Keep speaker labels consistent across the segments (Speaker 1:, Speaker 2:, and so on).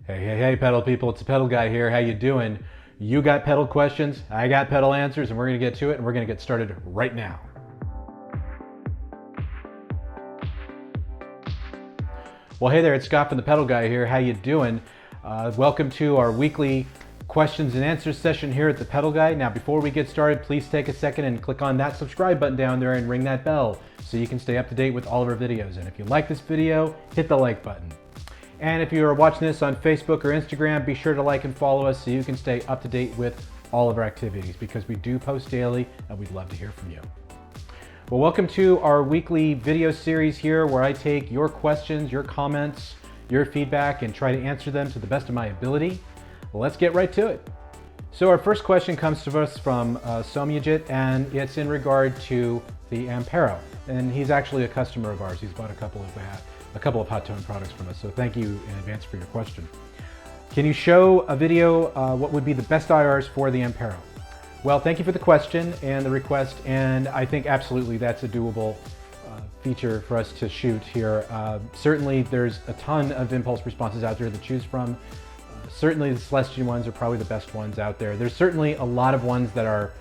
Speaker 1: Hey, pedal people, it's the Pedal Guy here. How you doing? You got pedal questions, I got pedal answers, and we're gonna get to it, and we're gonna get started right now. Well, hey there, it's Scott from the Pedal Guy here. How you doing? Welcome to our weekly questions and answers session here at the Pedal Guy. Now, before we get started, please take a second and click on that subscribe button down there and ring that bell so you can stay up to date with all of our videos. And if you like this video, hit the like button. And if you are watching this on Facebook or Instagram, be sure to like and follow us so you can stay up to date with all of our activities, because we do post daily and we'd love to hear from you. Well, welcome to our weekly video series here where I take your questions, your comments, your feedback, and try to answer them to the best of my ability. Well, let's get right to it. So our first question comes to us from Somyajit, and it's in regard to the Ampero. And he's actually a customer of ours. He's bought a couple of hot tone products from us. So thank you in advance for your question. Can you show a video what would be the best IRs for the Ampero? Well, thank you for the question and the request, and I think absolutely that's a doable feature for us to shoot here. Certainly there's a ton of impulse responses out there to choose from. Certainly the Celestian ones are probably the best ones out there. There's certainly a lot of ones that are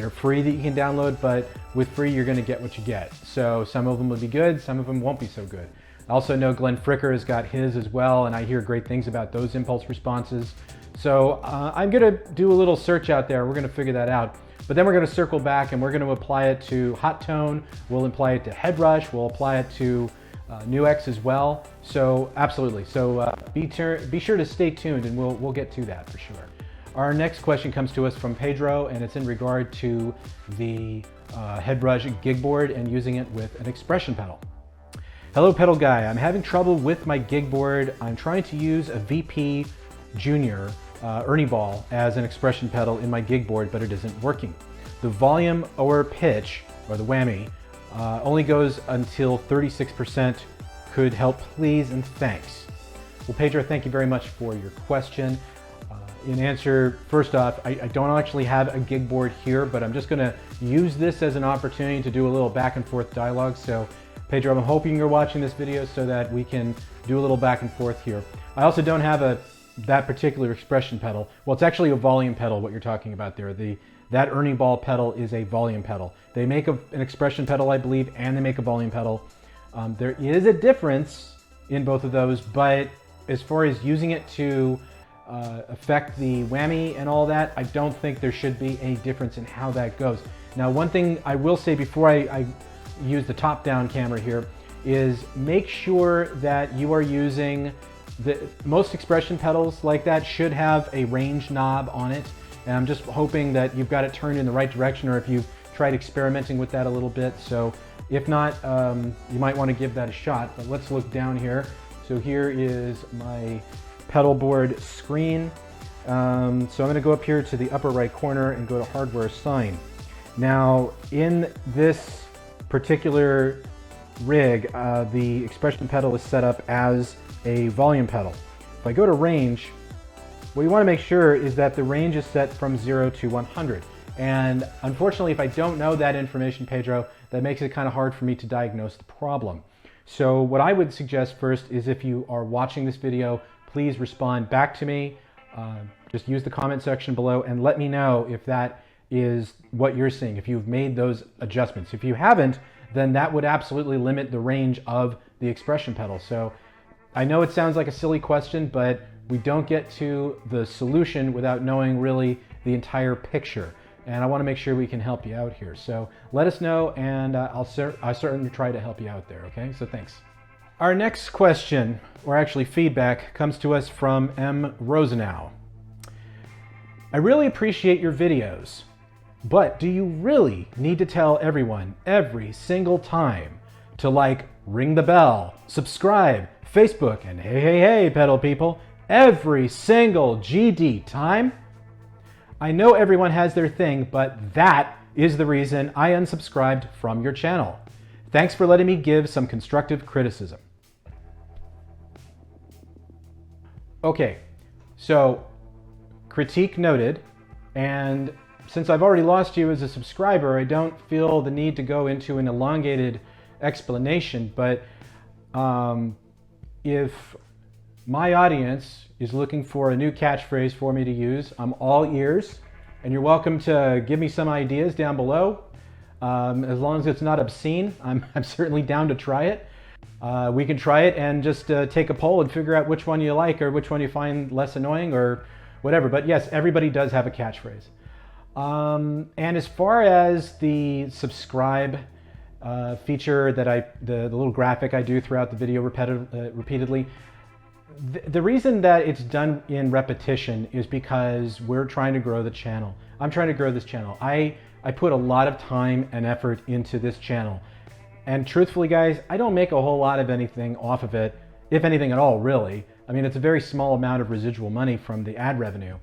Speaker 1: free that you can download, but with free you're going to get what you get. So some of them will be good, some of them won't be so good. I also know Glenn Fricker has got his as well, and I hear great things about those impulse responses. So I'm going to do a little search out there. We're going to figure that out. But then we're going to circle back and we're going to apply it to hot tone. We'll apply it to HeadRush. We'll apply it to NuX as well. So absolutely. So be sure to stay tuned, and we'll get to that for sure. Our next question comes to us from Pedro, and it's in regard to the HeadRush gig board and using it with an expression pedal. Hello, Pedal Guy. I'm having trouble with my gig board. I'm trying to use a VP Junior Ernie Ball as an expression pedal in my gig board, but it isn't working. The volume or pitch, or the whammy, only goes until 36%. Could help, please, and thanks. Well, Pedro, thank you very much for your question. In answer, first off, I don't actually have a gig board here, but I'm just going to use this as an opportunity to do a little back and forth dialogue. So Pedro, I'm hoping you're watching this video so that we can do a little back and forth here. I also don't have that particular expression pedal. Well, it's actually a volume pedal, what you're talking about there. That Ernie Ball pedal is a volume pedal. They make an expression pedal, I believe, and they make a volume pedal. There is a difference in both of those, but as far as using it to affect the whammy and all that, I don't think there should be a difference in how that goes. Now, one thing I will say before I use the top-down camera here is make sure that you are using most expression pedals like that should have a range knob on it, and I'm just hoping that you've got it turned in the right direction, or if you've tried experimenting with that a little bit. So if not, you might want to give that a shot. But let's look down here. So here is my pedal board screen. So I'm going to go up here to the upper right corner and go to hardware assign. Now in this particular rig, the expression pedal is set up as a volume pedal. If I go to range, what you want to make sure is that the range is set from 0 to 100. And unfortunately, if I don't know that information, Pedro, that makes it kind of hard for me to diagnose the problem. So what I would suggest first is, if you are watching this video, please respond back to me. Just use the comment section below and let me know if that is what you're seeing, if you've made those adjustments. If you haven't, then that would absolutely limit the range of the expression pedal. So I know it sounds like a silly question, but we don't get to the solution without knowing really the entire picture. And I want to make sure we can help you out here. So let us know, and I'll certainly try to help you out there, okay? So thanks. Our next question, or actually feedback, comes to us from M. Rosenow. I really appreciate your videos, but do you really need to tell everyone every single time to ring the bell, subscribe, Facebook, and hey, pedal people, every single GD time? I know everyone has their thing, but that is the reason I unsubscribed from your channel. Thanks for letting me give some constructive criticism. Okay, so critique noted, and since I've already lost you as a subscriber, I don't feel the need to go into an elongated explanation, but if My audience is looking for a new catchphrase for me to use. I'm all ears, and you're welcome to give me some ideas down below. As long as it's not obscene, I'm certainly down to try it. We can try it and just take a poll and figure out which one you like or which one you find less annoying or whatever. But yes, everybody does have a catchphrase. And as far as the subscribe feature that the little graphic I do throughout the video repeatedly, the reason that it's done in repetition is because we're trying to grow the channel. I'm trying to grow this channel. I put a lot of time and effort into this channel. And truthfully, guys, I don't make a whole lot of anything off of it, if anything at all, really. I mean, it's a very small amount of residual money from the ad revenue.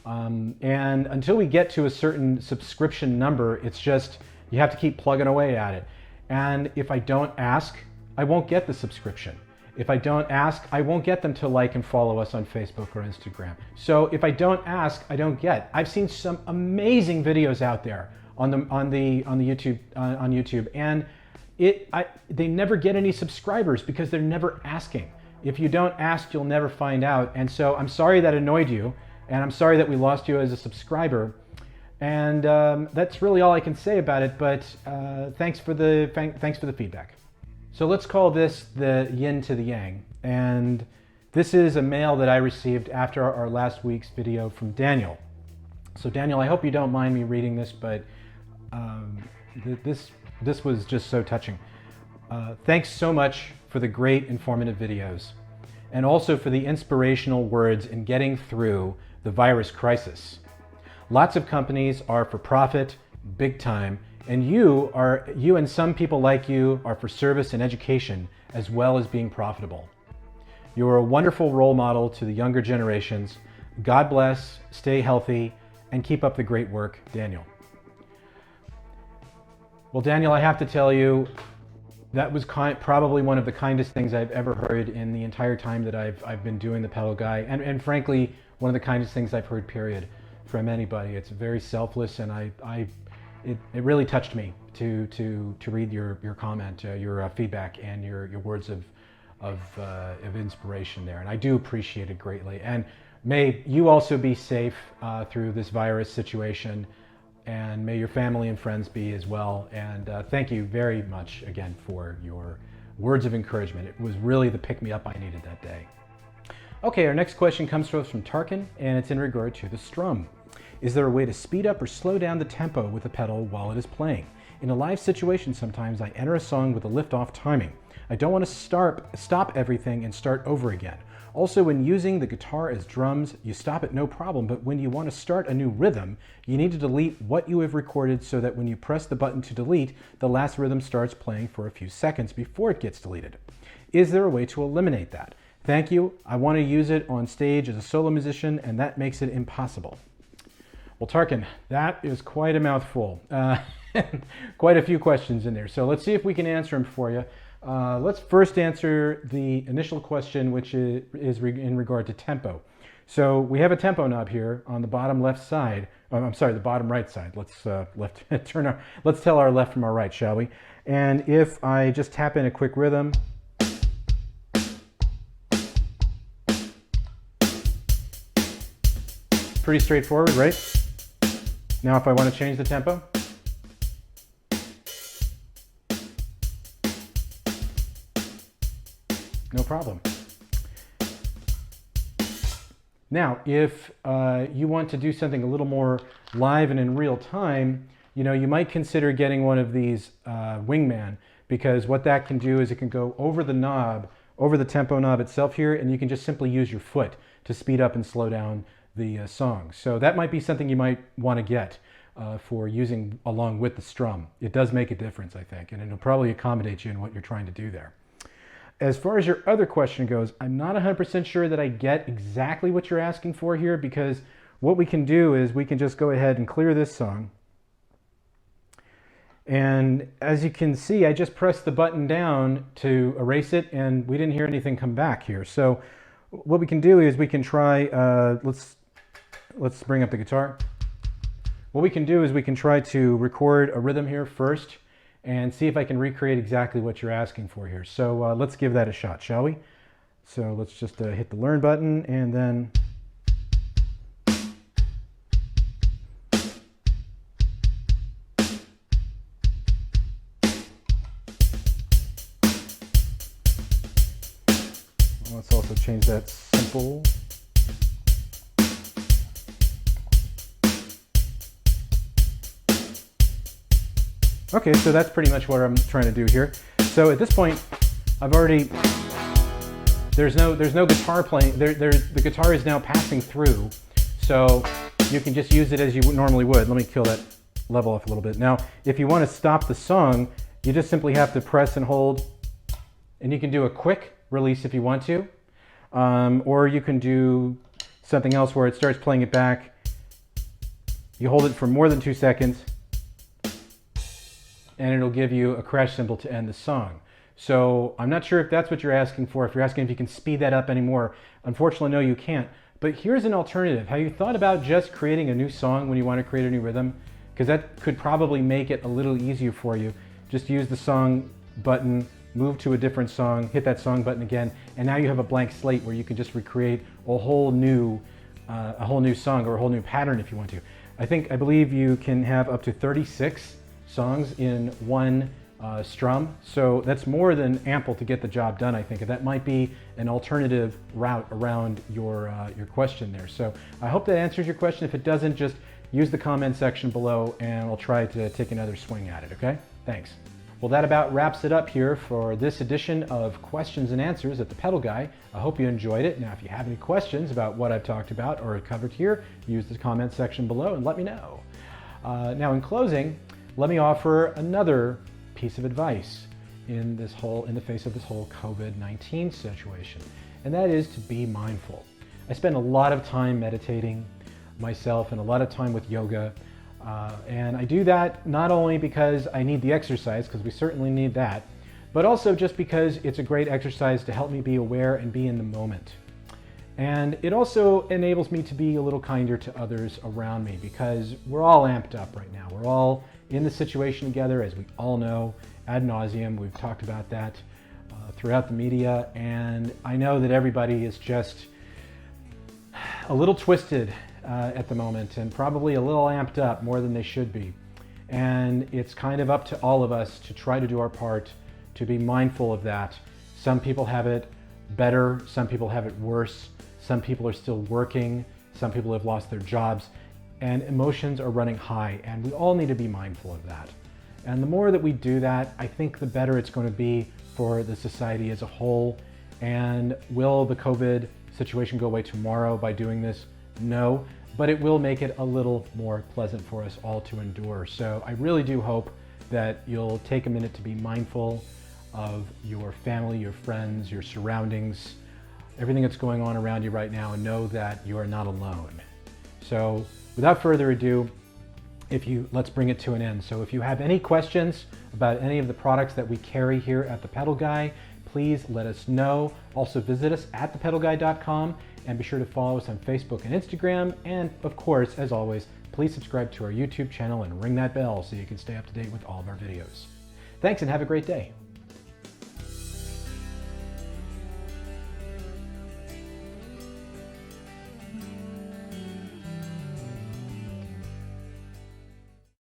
Speaker 1: And until we get to a certain subscription number, it's just, you have to keep plugging away at it. And if I don't ask, I won't get the subscription. If I don't ask, I won't get them to like and follow us on Facebook or Instagram. So if I don't ask, I don't get. I've seen some amazing videos out there on YouTube, and they never get any subscribers because they're never asking. If you don't ask, you'll never find out. And so I'm sorry that annoyed you, and I'm sorry that we lost you as a subscriber. And that's really all I can say about it. But thanks for the feedback. So let's call this the yin to the yang. And this is a mail that I received after our last week's video from Daniel. So Daniel, I hope you don't mind me reading this, but this was just so touching. Thanks so much for the great informative videos, and also for the inspirational words in getting through the virus crisis. Lots of companies are for profit, big time, and you and some people like you are for service and education, as well as being profitable. You are a wonderful role model to the younger generations. God bless, stay healthy, and keep up the great work, Daniel. Well, Daniel, I have to tell you, that was probably one of the kindest things I've ever heard in the entire time that I've been doing the Pedal Guy, and frankly, one of the kindest things I've heard, period, from anybody. It's very selfless, and it really touched me to read your comment, your feedback, and your words of inspiration there, and I do appreciate it greatly. And may you also be safe through this virus situation. And may your family and friends be as well. And thank you very much again for your words of encouragement. It was really the pick-me-up I needed that day. Okay, our next question comes to us from Tarkin, and it's in regard to the Strum. Is there a way to speed up or slow down the tempo with the pedal while it is playing? In a live situation, sometimes I enter a song with a lift-off timing. I don't want to stop everything and start over again. Also, when using the guitar as drums, you stop it no problem, but when you want to start a new rhythm, you need to delete what you have recorded so that when you press the button to delete, the last rhythm starts playing for a few seconds before it gets deleted. Is there a way to eliminate that? Thank you. I want to use it on stage as a solo musician, and that makes it impossible. Well, Tarkin, that is quite a mouthful. Quite a few questions in there. So let's see if we can answer them for you. Let's first answer the initial question, which is in regard to tempo. So we have a tempo knob here on the bottom left side. I'm sorry, the bottom right side. Let's let's tell our left from our right, shall we? And if I just tap in a quick rhythm, pretty straightforward, right? Now, if I want to change the tempo. No problem. Now, if you want to do something a little more live and in real time, you might consider getting one of these Wingman, because what that can do is it can go over the knob, over the tempo knob itself here, and you can just simply use your foot to speed up and slow down the song. So that might be something you might want to get for using along with the Strum. It does make a difference, I think, and it'll probably accommodate you in what you're trying to do there. As far as your other question goes, I'm not 100% sure that I get exactly what you're asking for here, because what we can do is we can just go ahead and clear this song. And as you can see, I just pressed the button down to erase it, and we didn't hear anything come back here. So what we can do is we can try, let's bring up the guitar. What we can do is we can try to record a rhythm here first, and see if I can recreate exactly what you're asking for here. So let's give that a shot, shall we? So let's just hit the learn button and then let's also change that simple. Okay, so that's pretty much what I'm trying to do here. So at this point, I've already, there's no guitar playing, the guitar is now passing through, so you can just use it as you normally would. Let me kill that level off a little bit. Now, if you want to stop the song, you just simply have to press and hold, and you can do a quick release if you want to, or you can do something else where it starts playing it back. You hold it for more than 2 seconds, and it'll give you a crash symbol to end the song. So I'm not sure if that's what you're asking for. If you're asking if you can speed that up anymore, unfortunately, no, you can't. But here's an alternative. Have you thought about just creating a new song when you want to create a new rhythm? Because that could probably make it a little easier for you. Just use the song button, move to a different song, hit that song button again, and now you have a blank slate where you can just recreate a whole new song or a whole new pattern if you want to. I believe you can have up to 36 songs in one strum, so that's more than ample to get the job done, I think. That might be an alternative route around your question there. So I hope that answers your question. If it doesn't, just use the comment section below and I'll try to take another swing at it, okay? Thanks. Well, that about wraps it up here for this edition of Questions and Answers at the Pedal Guy. I hope you enjoyed it. Now, if you have any questions about what I've talked about or covered here, use the comment section below and let me know. Now, in closing, let me offer another piece of advice in the face of this whole COVID-19 situation, and that is to be mindful. I spend a lot of time meditating myself and a lot of time with yoga, and I do that not only because I need the exercise, because we certainly need that, but also just because it's a great exercise to help me be aware and be in the moment. And it also enables me to be a little kinder to others around me, because we're all amped up right now. We're all in the situation together, as we all know, ad nauseum. We've talked about that throughout the media, and I know that everybody is just a little twisted at the moment and probably a little amped up more than they should be. And it's kind of up to all of us to try to do our part to be mindful of that. Some people have it better, some people have it worse, some people are still working, some people have lost their jobs, and emotions are running high, and we all need to be mindful of that. And the more that we do that, I think the better it's going to be for the society as a whole. And will the COVID situation go away tomorrow by doing this? No, but it will make it a little more pleasant for us all to endure. So I really do hope that you'll take a minute to be mindful of your family, your friends, your surroundings, everything that's going on around you right now, and know that you are not alone. So without further ado, let's bring it to an end. So if you have any questions about any of the products that we carry here at The Pedal Guy, please let us know. Also visit us at ThePedalGuy.com and be sure to follow us on Facebook and Instagram. And of course, as always, please subscribe to our YouTube channel and ring that bell so you can stay up to date with all of our videos. Thanks and have a great day.